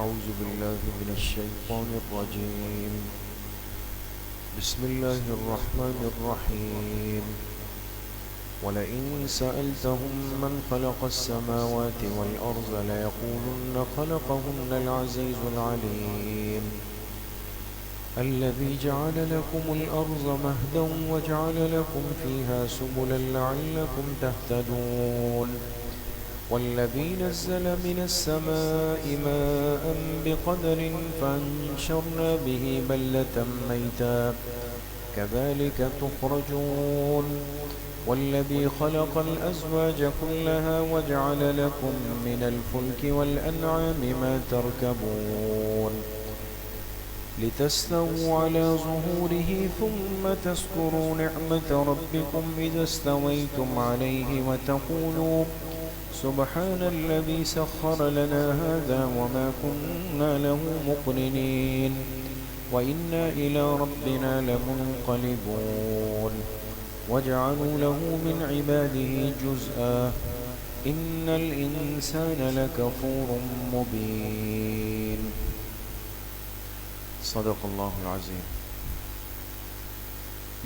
أعوذ بالله من الشيطان الرجيم. بسم الله الرحمن الرحيم. ولئن سألتهم من خلق السماوات والأرض ليقولن خلقهن العزيز العليم الذي جعل لكم الأرض مهدا وجعل لكم فيها سبلا لعلكم تهتدون والذي نزل من السماء ماء بقدر فأنشرنا به بلدة ميتا كذلك تخرجون والذي خلق الأزواج كلها وجعل لكم من الفلك والأنعام ما تركبون لتستووا على ظهوره ثم تذكروا نعمة ربكم إذا استويتم عليه وتقولوا سبحان الذي سخر لنا هذا وما كنا له مقرنين وإنا إلى ربنا لمنقلبون وجعلوا له من عباده جزءا إن الإنسان لكفور مبين. صدق اللہ العظیم.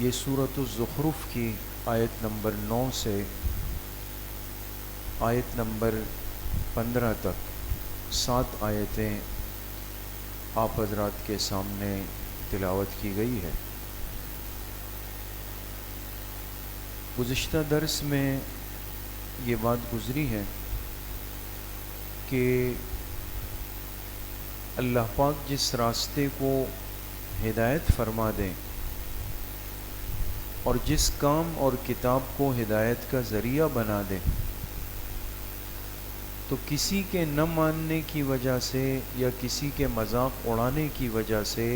یہ سورۃ الزخرف کی آیت نمبر 9 سے آیت نمبر 15 تک 7 آیتیں آپ حضرات کے سامنے تلاوت کی گئی ہے. گزشتہ درس میں یہ بات گزری ہے کہ اللہ پاک جس راستے کو ہدایت فرما دیں اور جس کام اور کتاب کو ہدایت کا ذریعہ بنا دیں تو کسی کے نہ ماننے کی وجہ سے یا کسی کے مذاق اڑانے کی وجہ سے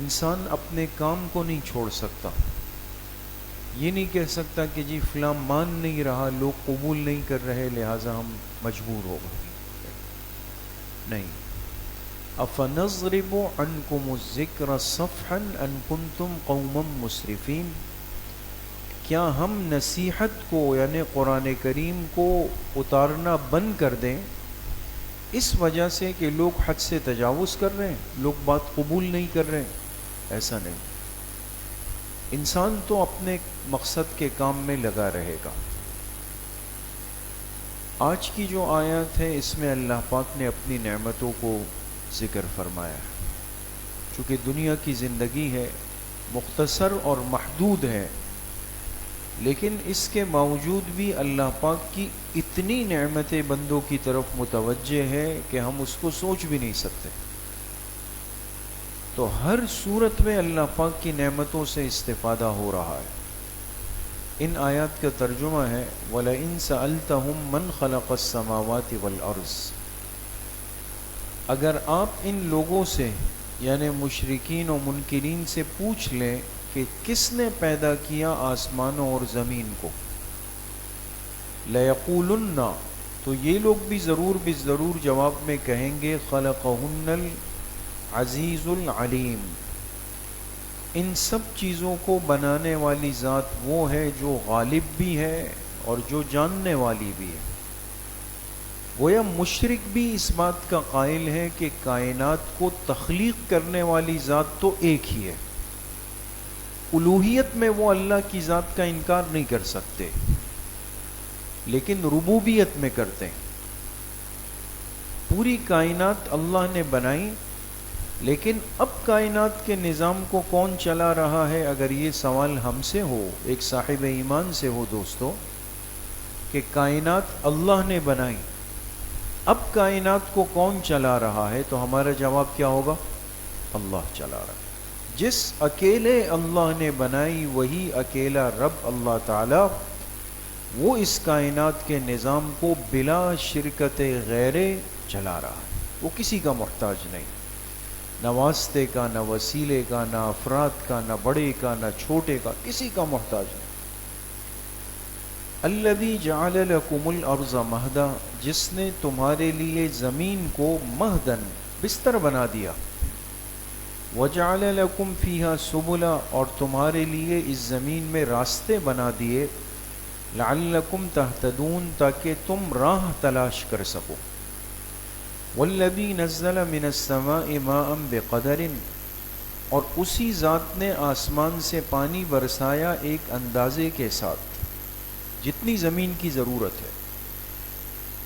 انسان اپنے کام کو نہیں چھوڑ سکتا. یہ نہیں کہہ سکتا کہ جی فلاں مان نہیں رہا، لوگ قبول نہیں کر رہے لہٰذا ہم مجبور ہو گئے. نہیں. افنضرب عنکم الذکر صفحا ان کنتم قوما مسرفین. کیا ہم نصیحت کو یعنی قرآن کریم کو اتارنا بند کر دیں اس وجہ سے کہ لوگ حد سے تجاوز کر رہے ہیں، لوگ بات قبول نہیں کر رہے ہیں؟ ایسا نہیں. انسان تو اپنے مقصد کے کام میں لگا رہے گا. آج کی جو آیت ہے اس میں اللہ پاک نے اپنی نعمتوں کو ذکر فرمایا ہے. چونکہ دنیا کی زندگی ہے مختصر اور محدود ہے، لیکن اس کے باوجود بھی اللہ پاک کی اتنی نعمتیں بندوں کی طرف متوجہ ہے کہ ہم اس کو سوچ بھی نہیں سکتے. تو ہر صورت میں اللہ پاک کی نعمتوں سے استفادہ ہو رہا ہے. ان آیات کا ترجمہ ہے وَلَئِن سَأَلْتَهُم مَّن خَلَقَ السَّمَاوَاتِ وَالْأَرْضِ. اگر آپ ان لوگوں سے یعنی مشرکین و منکرین سے پوچھ لیں کہ کس نے پیدا کیا آسمانوں اور زمین کو، لَيَقُولُنَّ، تو یہ لوگ بھی ضرور جواب میں کہیں گے خَلَقَهُنَّ الْعَزِيزُ الْعَلِيمُ. ان سب چیزوں کو بنانے والی ذات وہ ہے جو غالب بھی ہے اور جو جاننے والی بھی ہے. گویا مشرک بھی اس بات کا قائل ہے کہ کائنات کو تخلیق کرنے والی ذات تو ایک ہی ہے. الوہیت میں وہ اللہ کی ذات کا انکار نہیں کر سکتے، لیکن ربوبیت میں کرتے ہیں. پوری کائنات اللہ نے بنائی، لیکن اب کائنات کے نظام کو کون چلا رہا ہے؟ اگر یہ سوال ہم سے ہو، ایک صاحب ایمان سے ہو دوستو، کہ کائنات اللہ نے بنائی، اب کائنات کو کون چلا رہا ہے، تو ہمارا جواب کیا ہوگا؟ اللہ چلا رہا ہے. جس اکیلے اللہ نے بنائی وہی اکیلا رب اللہ تعالی، وہ اس کائنات کے نظام کو بلا شرکت غیر چلا رہا ہے. وہ کسی کا محتاج نہیں، نہ واسطے کا، نہ وسیلے کا، نہ افراد کا، نہ بڑے کا، نہ چھوٹے کا، کسی کا محتاج نہیں. الذی جعل لکم الارض مہدا، جس نے تمہارے لیے زمین کو مہدن بستر بنا دیا، وجعل لکم فیہا سبلا، اور تمہارے لیے اس زمین میں راستے بنا دیے، لعلکم تہتدون، تاکہ تم راہ تلاش کر سکو. والذی نزل من السماء ماء بقدر، اور اسی ذات نے آسمان سے پانی برسایا ایک اندازے کے ساتھ جتنی زمین کی ضرورت ہے.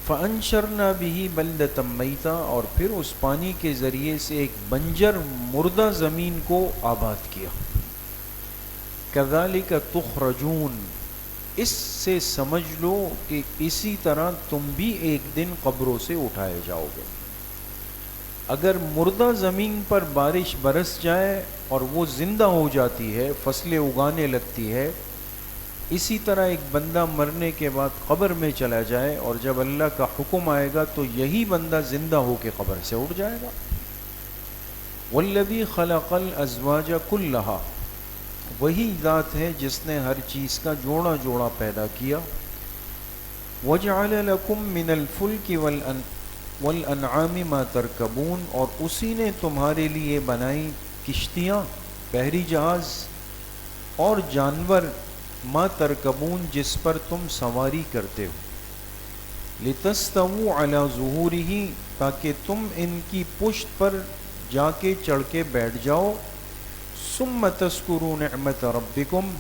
فَأَنشَرْنَا بِهِ بَلْدَةً مَيْتًا، اور پھر اس پانی کے ذریعے سے ایک بنجر مردہ زمین کو آباد کیا. كَذَلِكَ تُخْرَجُونَ، اس سے سمجھ لو کہ اسی طرح تم بھی ایک دن قبروں سے اٹھائے جاؤ گے. اگر مردہ زمین پر بارش برس جائے اور وہ زندہ ہو جاتی ہے، فصلیں اگانے لگتی ہے، اسی طرح ایک بندہ مرنے کے بعد قبر میں چلا جائے اور جب اللہ کا حکم آئے گا تو یہی بندہ زندہ ہو کے قبر سے اٹھ جائے گا. والذی خلق الازواج کلھا، وہی ذات ہے جس نے ہر چیز کا جوڑا جوڑا پیدا کیا. وجعل لکم من الفلک والانعام ما ترکبون، اور اسی نے تمہارے لیے بنائی کشتیاں، بحری جہاز اور جانور، ما ترکبون جس پر تم سواری کرتے ہو. لتستووا علی ظہورہ، تاکہ تم ان کی پشت پر جا کے چڑھ کے بیٹھ جاؤ. ثم تذکروا نعمت ربکم،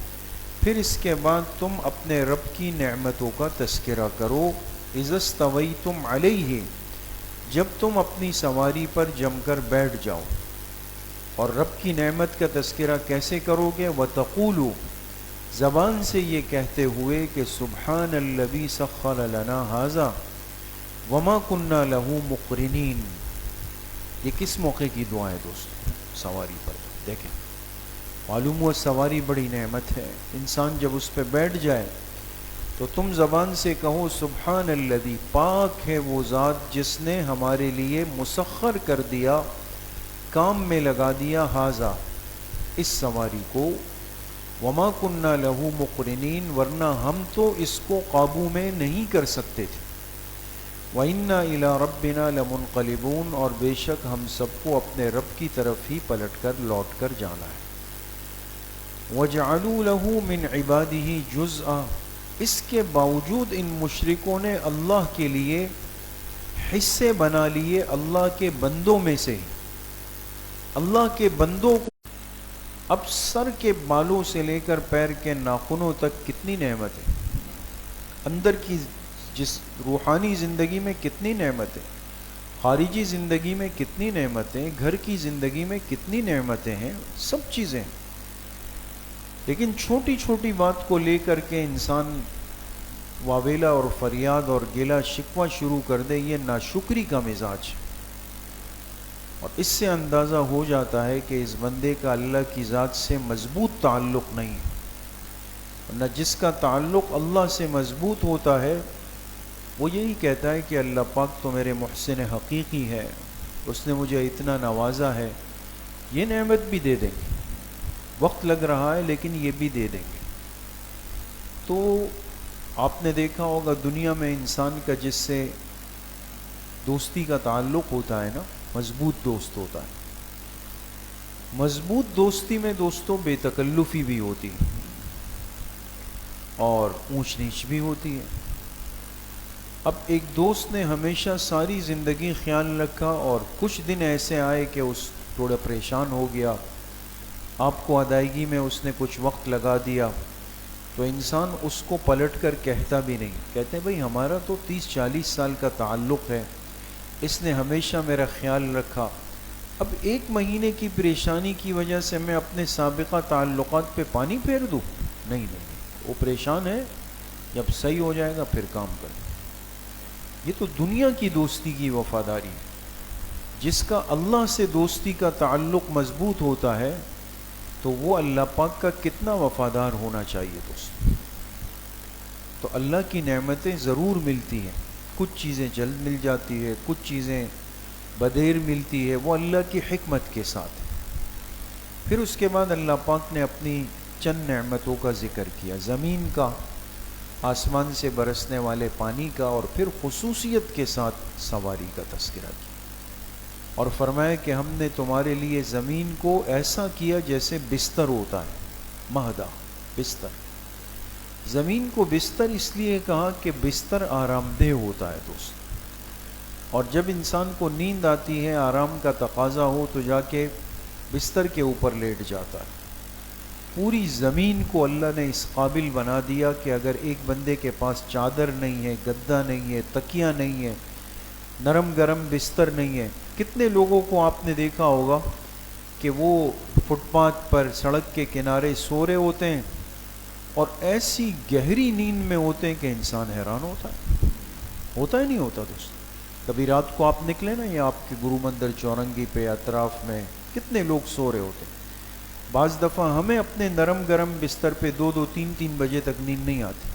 پھر اس کے بعد تم اپنے رب کی نعمتوں کا تذکرہ کرو. اذا استویتم علیہ، جب تم اپنی سواری پر جم کر بیٹھ جاؤ. اور رب کی نعمت کا تذکرہ کیسے کرو گے؟ وتقولوا، زبان سے یہ کہتے ہوئے کہ سبحان الذی سخر لنا ھذا وما كنا له مقرنین. یہ کس موقع کی دعا ہے دوستو؟ سواری پر. دیکھیں، معلوم ہوا سواری بڑی نعمت ہے. انسان جب اس پہ بیٹھ جائے تو تم زبان سے کہو سبحان الذی، پاک ہے وہ ذات جس نے ہمارے لیے مسخر کر دیا، کام میں لگا دیا، ھذا، اس سواری کو، وما کننا لہ مقرنین، ورنہ ہم تو اس کو قابو میں نہیں کر سکتے تھے. وَإِنَّا إِلَىٰ رَبِّنَا لَمُنْقَلِبُونَ، اور بے شک ہم سب کو اپنے رب کی طرف ہی پلٹ کر لوٹ کر جانا ہے. وَجَعَلُوا لَهُ مِنْ عِبَادِهِ جُزْءًا، اس کے باوجود ان مشرکوں نے اللہ کے لیے حصے بنا لیے اللہ کے بندوں میں سے. اللہ کے بندوں کو اب سر کے بالوں سے لے کر پیر کے ناخنوں تک کتنی نعمت ہے، اندر کی جس روحانی زندگی میں کتنی نعمتیں، خارجی زندگی میں کتنی نعمتیں، گھر کی زندگی میں کتنی نعمتیں ہیں، سب چیزیں. لیکن چھوٹی چھوٹی بات کو لے کر کے انسان واویلا اور فریاد اور گلہ شکوہ شروع کر دے، یہ ناشکری کا مزاج. اور اس سے اندازہ ہو جاتا ہے کہ اس بندے کا اللہ کی ذات سے مضبوط تعلق نہیں. نہ جس کا تعلق اللہ سے مضبوط ہوتا ہے وہ یہی کہتا ہے کہ اللہ پاک تو میرے محسن حقیقی ہے، اس نے مجھے اتنا نوازا ہے، یہ نعمت بھی دے دیں گے، وقت لگ رہا ہے لیکن یہ بھی دے دیں گے. تو آپ نے دیکھا ہوگا دنیا میں انسان کا جس سے دوستی کا تعلق ہوتا ہے نا، مضبوط دوست ہوتا ہے. مضبوط دوستی میں دوستوں بے تکلفی بھی ہوتی ہے اور اونچ نیچ بھی ہوتی ہے. اب ایک دوست نے ہمیشہ ساری زندگی خیال رکھا اور کچھ دن ایسے آئے کہ اس تھوڑا پریشان ہو گیا، آپ کو ادائیگی میں اس نے کچھ وقت لگا دیا، تو انسان اس کو پلٹ کر کہتا بھی نہیں. کہتے ہیں بھئی ہمارا تو 30-40 سال کا تعلق ہے، اس نے ہمیشہ میرا خیال رکھا، اب 1 مہینے کی پریشانی کی وجہ سے میں اپنے سابقہ تعلقات پہ پانی پھیر دوں؟ نہیں، وہ پریشان ہے، جب صحیح ہو جائے گا پھر کام کریں. یہ تو دنیا کی دوستی کی وفاداری ہے. جس کا اللہ سے دوستی کا تعلق مضبوط ہوتا ہے تو وہ اللہ پاک کا کتنا وفادار ہونا چاہیے دوست. تو اللہ کی نعمتیں ضرور ملتی ہیں، کچھ چیزیں جلد مل جاتی ہے، کچھ چیزیں بدیر ملتی ہے، وہ اللہ کی حکمت کے ساتھ. پھر اس کے بعد اللہ پاک نے اپنی چند نعمتوں کا ذکر کیا، زمین کا، آسمان سے برسنے والے پانی کا، اور پھر خصوصیت کے ساتھ سواری کا تذکرہ کیا. اور فرمایا کہ ہم نے تمہارے لیے زمین کو ایسا کیا جیسے بستر ہوتا ہے، مہدا، بستر. زمین کو بستر اس لیے کہا کہ بستر آرام دہ ہوتا ہے دوست. اور جب انسان کو نیند آتی ہے، آرام کا تقاضا ہو، تو جا کے بستر کے اوپر لیٹ جاتا ہے۔ پوری زمین کو اللہ نے اس قابل بنا دیا کہ اگر ایک بندے کے پاس چادر نہیں ہے، گدا نہیں ہے، تکیہ نہیں ہے، نرم گرم بستر نہیں ہے، کتنے لوگوں کو آپ نے دیکھا ہوگا کہ وہ فٹ پاتھ پر، سڑک کے کنارے سو رہے ہوتے ہیں اور ایسی گہری نیند میں ہوتے ہیں کہ انسان حیران ہوتا ہے نہیں ہوتا دوست؟ کبھی رات کو آپ نکلے نا، یا آپ کے گرو مندر چورنگی پہ اطراف میں کتنے لوگ سو رہے ہوتے ہیں۔ بعض دفعہ ہمیں اپنے نرم گرم بستر پہ 2 3 بجے تک نیند نہیں آتی،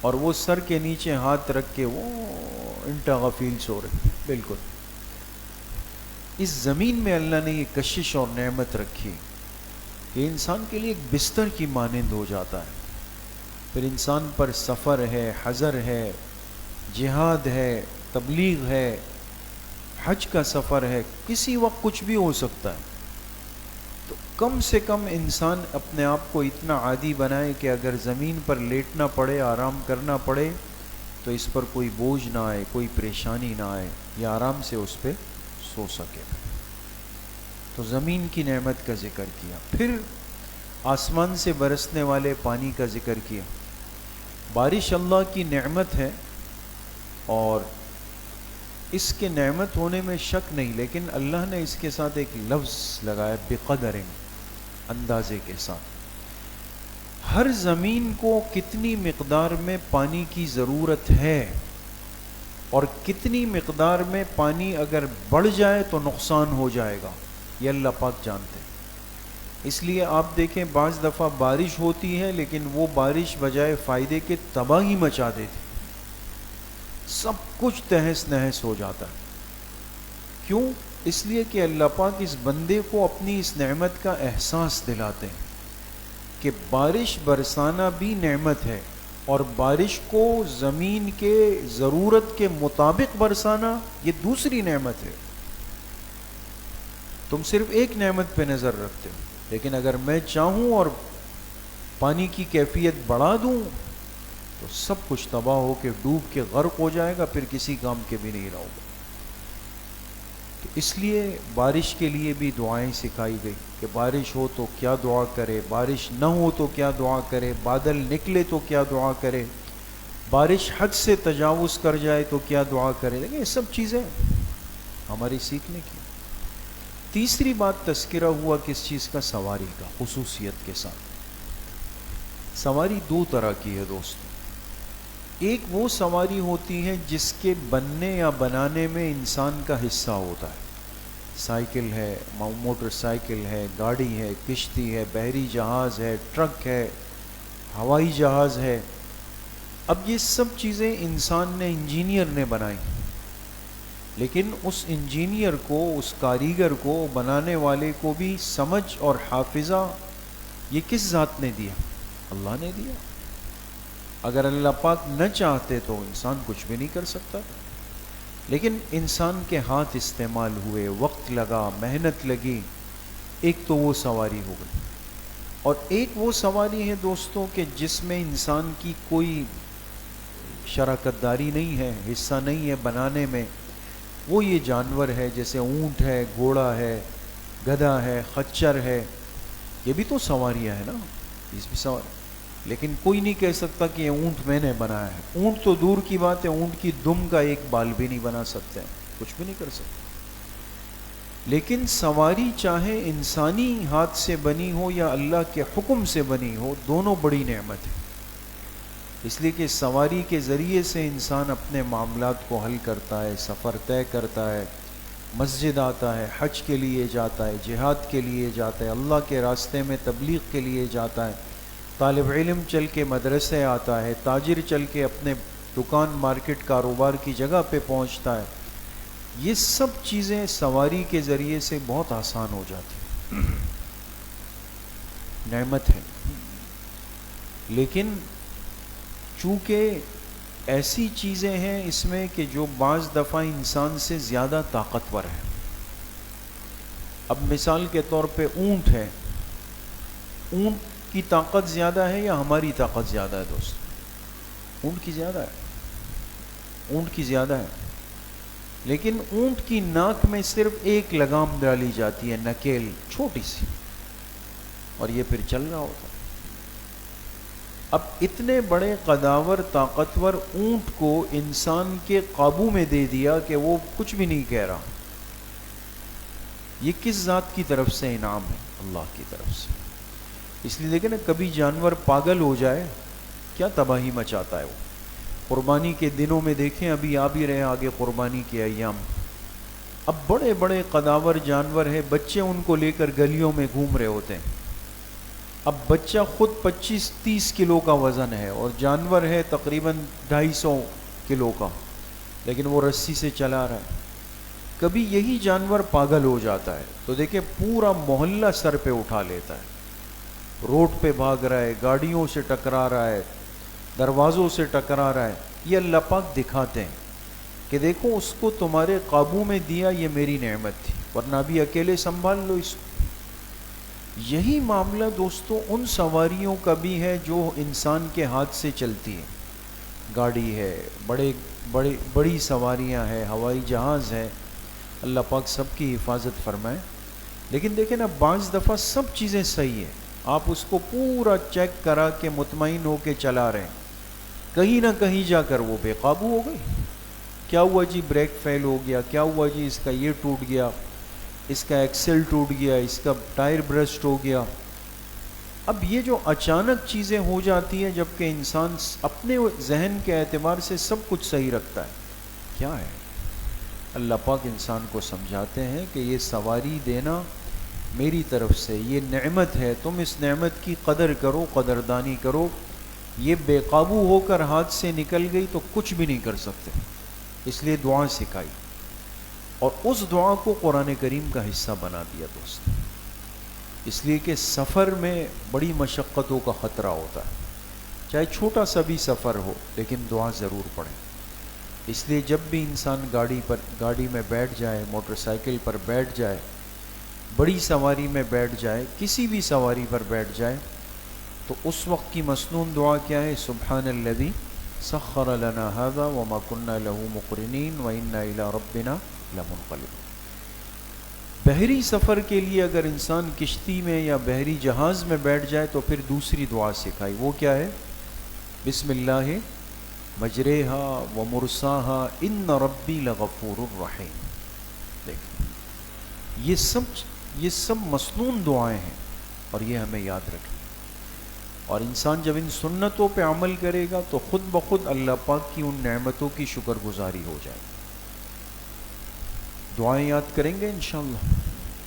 اور وہ سر کے نیچے ہاتھ رکھ کے وہ انٹا غفیل سو رہے۔ بالکل اس زمین میں اللہ نے یہ کشش اور نعمت رکھی کہ انسان کے لیے ایک بستر کی مانند ہو جاتا ہے۔ پھر انسان پر سفر ہے، حضر ہے، جہاد ہے، تبلیغ ہے، حج کا سفر ہے، کسی وقت کچھ بھی ہو سکتا ہے۔ تو کم سے کم انسان اپنے آپ کو اتنا عادی بنائے کہ اگر زمین پر لیٹنا پڑے، آرام کرنا پڑے، تو اس پر کوئی بوجھ نہ آئے، کوئی پریشانی نہ آئے، یا آرام سے اس پہ سو سکے۔ تو زمین کی نعمت کا ذکر کیا، پھر آسمان سے برسنے والے پانی کا ذکر کیا۔ بارش اللہ کی نعمت ہے، اور اس کے نعمت ہونے میں شک نہیں، لیکن اللہ نے اس کے ساتھ ایک لفظ لگایا، بقدر، اندازے کے ساتھ۔ ہر زمین کو کتنی مقدار میں پانی کی ضرورت ہے، اور کتنی مقدار میں پانی اگر بڑھ جائے تو نقصان ہو جائے گا، یہ اللہ پاک جانتے ہیں۔ اس لیے آپ دیکھیں بعض دفعہ بارش ہوتی ہے، لیکن وہ بارش بجائے فائدے کے تباہی مچا دیتی، سب کچھ تہس نہس ہو جاتا ہے۔ کیوں؟ اس لیے کہ اللہ پاک اس بندے کو اپنی اس نعمت کا احساس دلاتے ہیں کہ بارش برسانا بھی نعمت ہے، اور بارش کو زمین کے ضرورت کے مطابق برسانا یہ دوسری نعمت ہے۔ تم صرف ایک نعمت پہ نظر رکھتے ہو، لیکن اگر میں چاہوں اور پانی کی کیفیت بڑھا دوں تو سب کچھ تباہ ہو کے ڈوب کے غرق ہو جائے گا، پھر کسی کام کے بھی نہیں رہو گا۔ تو اس لیے بارش کے لیے بھی دعائیں سکھائی گئی کہ بارش ہو تو کیا دعا کرے، بارش نہ ہو تو کیا دعا کرے، بادل نکلے تو کیا دعا کرے، بارش حد سے تجاوز کر جائے تو کیا دعا کرے۔ لیکن یہ سب چیزیں ہماری سیکھنے کی۔ تیسری بات تذکرہ ہوا کس چیز کا؟ سواری کا، خصوصیت کے ساتھ۔ سواری دو طرح کی ہے دوستو۔ ایک وہ سواری ہوتی ہے جس کے بننے یا بنانے میں انسان کا حصہ ہوتا ہے، سائیکل ہے، موٹر سائیکل ہے، گاڑی ہے، کشتی ہے، بحری جہاز ہے، ٹرک ہے، ہوائی جہاز ہے۔ اب یہ سب چیزیں انسان نے، انجینئر نے بنائی، لیکن اس انجینئر کو، اس کاریگر کو، بنانے والے کو بھی سمجھ اور حافظہ یہ کس ذات نے دیا؟ اللہ نے دیا۔ اگر اللہ پاک نہ چاہتے تو انسان کچھ بھی نہیں کر سکتا، لیکن انسان کے ہاتھ استعمال ہوئے، وقت لگا، محنت لگی، ایک تو وہ سواری ہو گئی۔ اور ایک وہ سواری ہے دوستوں کہ جس میں انسان کی کوئی شراکت داری نہیں ہے، حصہ نہیں ہے بنانے میں، وہ یہ جانور ہے، جیسے اونٹ ہے، گھوڑا ہے، گدھا ہے، خچر ہے، یہ بھی تو سواریاں ہیں نا، اس بھی سواری۔ لیکن کوئی نہیں کہہ سکتا کہ یہ اونٹ میں نے بنایا ہے، اونٹ تو دور کی بات ہے، اونٹ کی دم کا ایک بال بھی نہیں بنا سکتے، کچھ بھی نہیں کر سکتے۔ لیکن سواری چاہے انسانی ہاتھ سے بنی ہو یا اللہ کے حکم سے بنی ہو، دونوں بڑی نعمت ہے۔ اس لیے کہ سواری کے ذریعے سے انسان اپنے معاملات کو حل کرتا ہے، سفر طے کرتا ہے، مسجد آتا ہے، حج کے لیے جاتا ہے، جہاد کے لیے جاتا ہے، اللہ کے راستے میں تبلیغ کے لیے جاتا ہے، طالب علم چل کے مدرسے آتا ہے، تاجر چل کے اپنے دکان، مارکیٹ، کاروبار کی جگہ پہ پہنچتا ہے۔ یہ سب چیزیں سواری کے ذریعے سے بہت آسان ہو جاتی، نعمت ہے۔ لیکن چونکہ ایسی چیزیں ہیں اس میں کہ جو بعض دفعہ انسان سے زیادہ طاقتور ہے۔ اب مثال کے طور پہ اونٹ ہے، اونٹ کی طاقت زیادہ ہے یا ہماری طاقت زیادہ ہے دوست؟ اونٹ کی زیادہ ہے، اونٹ کی زیادہ ہے۔ لیکن اونٹ کی ناک میں صرف ایک لگام ڈالی جاتی ہے، نکیل چھوٹی سی، اور یہ پھر چل رہا ہوتا ہے۔ اب اتنے بڑے قداور طاقتور اونٹ کو انسان کے قابو میں دے دیا کہ وہ کچھ بھی نہیں کہہ رہا۔ یہ کس ذات کی طرف سے انعام ہے؟ اللہ کی طرف سے۔ اس لیے دیکھیں نا، کبھی جانور پاگل ہو جائے کیا تباہی مچاتا ہے وہ۔ قربانی کے دنوں میں دیکھیں، ابھی آ بھی رہے آگے قربانی کے ایام، اب بڑے بڑے قداور جانور ہیں، بچے ان کو لے کر گلیوں میں گھوم رہے ہوتے ہیں۔ اب بچہ خود 25-30 کلو کا وزن ہے اور جانور ہے تقریباً 250 کلو کا، لیکن وہ رسی سے چلا رہا ہے۔ کبھی یہی جانور پاگل ہو جاتا ہے تو دیکھیں پورا محلہ سر پہ اٹھا لیتا ہے، روڈ پہ بھاگ رہا ہے، گاڑیوں سے ٹکرا رہا ہے، دروازوں سے ٹکرا رہا ہے۔ یہ اللہ پاک دکھاتے ہیں کہ دیکھو اس کو تمہارے قابو میں دیا، یہ میری نعمت تھی، ورنہ بھی اکیلے سنبھال لو اس کو۔ یہی معاملہ دوستو ان سواریوں کا بھی ہے جو انسان کے ہاتھ سے چلتی ہے، گاڑی ہے، بڑی سواریاں ہیں، ہوائی جہاز ہے، اللہ پاک سب کی حفاظت فرمائے۔ لیکن دیکھیں نا، بعض دفعہ سب چیزیں صحیح ہیں، آپ اس کو پورا چیک کرا کے مطمئن ہو کے چلا رہے ہیں، کہیں نہ کہیں جا کر وہ بے قابو ہو گئی۔ کیا ہوا جی؟ بریک فیل ہو گیا، کیا ہوا جی؟ اس کا یہ ٹوٹ گیا، اس کا ایکسل ٹوٹ گیا، اس کا ٹائر برسٹ ہو گیا۔ اب یہ جو اچانک چیزیں ہو جاتی ہیں جبکہ انسان اپنے ذہن کے اعتبار سے سب کچھ صحیح رکھتا ہے، کیا ہے؟ اللہ پاک انسان کو سمجھاتے ہیں کہ یہ سواری دینا میری طرف سے، یہ نعمت ہے، تم اس نعمت کی قدر کرو، قدردانی کرو۔ یہ بے قابو ہو کر ہاتھ سے نکل گئی تو کچھ بھی نہیں کر سکتے، اس لیے دعا سکھائی، اور اس دعا کو قرآن کریم کا حصہ بنا دیا دوست، اس لیے کہ سفر میں بڑی مشقتوں کا خطرہ ہوتا ہے، چاہے چھوٹا سا بھی سفر ہو، لیکن دعا ضرور پڑھیں۔ اس لیے جب بھی انسان گاڑی میں بیٹھ جائے، موٹر سائیکل پر بیٹھ جائے، بڑی سواری میں بیٹھ جائے، کسی بھی سواری پر بیٹھ جائے، تو اس وقت کی مسنون دعا کیا ہے؟ سبحان الذی سخر لنا هذا وما كنا له مقرنین وإنا إلى ربنا لمنقلبون۔ بحری سفر کے لیے اگر انسان کشتی میں یا بحری جہاز میں بیٹھ جائے تو پھر دوسری دعا سکھائی، وہ کیا ہے؟ بسم اللہ مجریہا ومرساہا ان ربی لغفور الرحیم۔ دیکھیں یہ سب مسنون دعائیں ہیں، اور یہ ہمیں یاد رکھیں، اور انسان جب ان سنتوں پہ عمل کرے گا تو خود بخود اللہ پاک کی ان نعمتوں کی شکر گزاری ہو جائے گی۔ دعائیں یاد کریں گے انشاءاللہ۔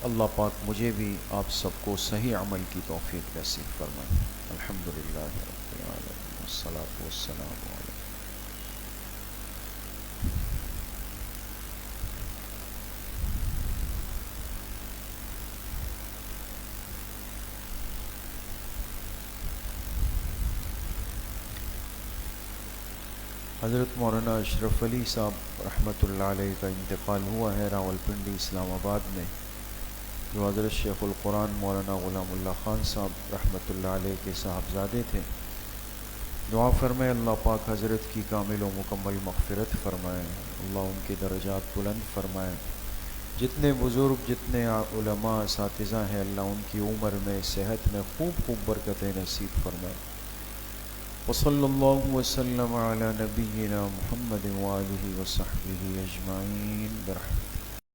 اللہ پاک مجھے بھی آپ سب کو صحیح عمل کی توفیق نصیب فرمائے۔ الحمدللہ رب العالمین والصلاۃ والسلام علیہ۔ حضرت مولانا اشرف علی صاحب رحمۃ اللہ علیہ کا انتقال ہوا ہے راولپنڈی اسلام آباد میں، جو حضرت شیخ القرآن مولانا غلام اللہ خان صاحب رحمۃ اللہ علیہ کے صاحبزادے تھے۔ دعا فرمائے اللہ پاک حضرت کی کامل و مکمل مغفرت فرمائے، اللہ ان کے درجات بلند فرمائے۔ جتنے بزرگ، جتنے علماء، اساتذہ ہیں، اللہ ان کی عمر میں، صحت میں خوب برکتیں نصیب فرمائے۔ وصلی اللہ وسلم علی نبینا محمد وآلہ وصحبہ اجمعین برحمتہ۔